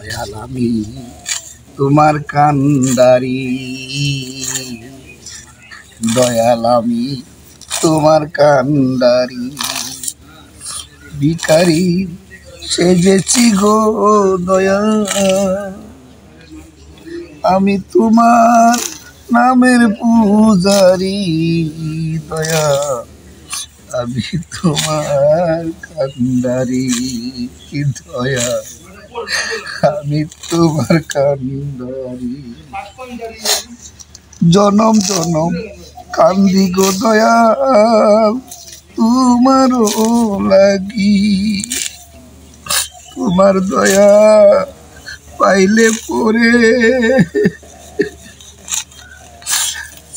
দয়াল আমি তোমার কান্ডারি, দয়াল আমি তোমার কান্ডারি, ভিখারি সেজেছি গো দয়াল, আমি তোমার নামের পূজারি, দয়াল আমি তোমার কান্ডারি, দয়াল আমি তোমার কান্ডারি। জনম জনম কান্দি গো দয়াল তোমারও লাগি, তোমার দয়া পাইলে পরে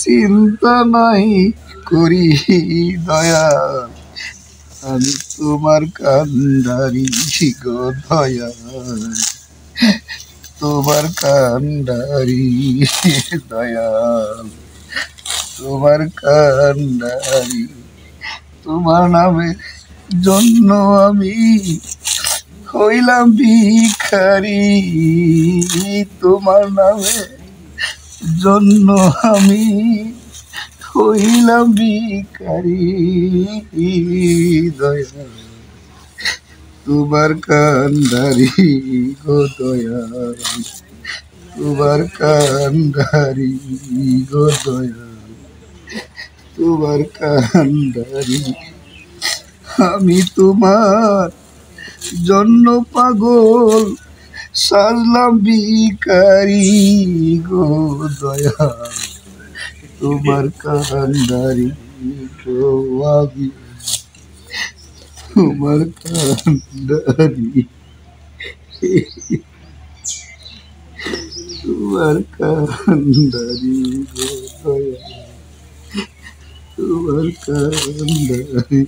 চিন্তা নাই করি, দয়াল আমি তোমার কান্ডারি গো দয়াল, তোমার কান্ডারি দয়াল, তোমার কান্ডারি। তোমার নামের জন্য আমি হইলাম ভিখারি, তোমার নামের জন্য আমি হইলাম ভিখারি, দয়াল তোমার কান্ডারি গো দয়াল, তোমার কান্ডারি গো দয়াল, তোমার কান্ডারি। আমি তোমার জন্য পাগল সাজলাম ভিখারি গো দয়াল, তোমার কান্ডারি গো আমি, তোমার কান্ডারি, তোমার কান্ডারি গো দয়াল, তোমার কান্ডারি।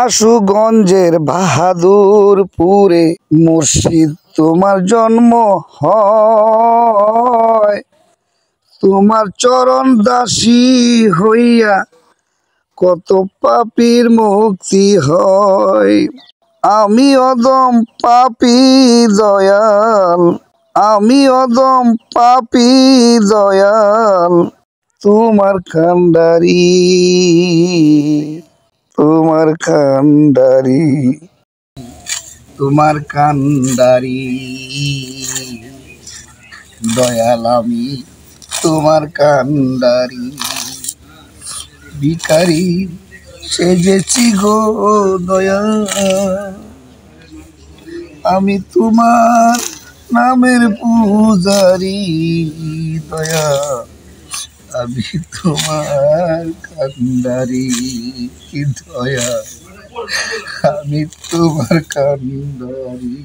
আশুগঞ্জের বাহাদুরপুরে মুর্শিদ তোমার জন্ম হয়, তোমার চরণ দাসী হইয়া কত পাপীর মুক্তি হয়। আমি অদম পাপী দয়াল, আমি অদম পাপী দয়াল, তোমার কান্ডারি, তোমার কান্ডারি, তোমার কান্ডারি, দয়াল আমি তোমার কান্ডারি, ভিখারি সেজেছি গো দয়াল, আমি তোমার নামের পূজারি, দয়াল আমি তোমার কান্ডারি, দয়াল আমি তোমার কান্ডারি।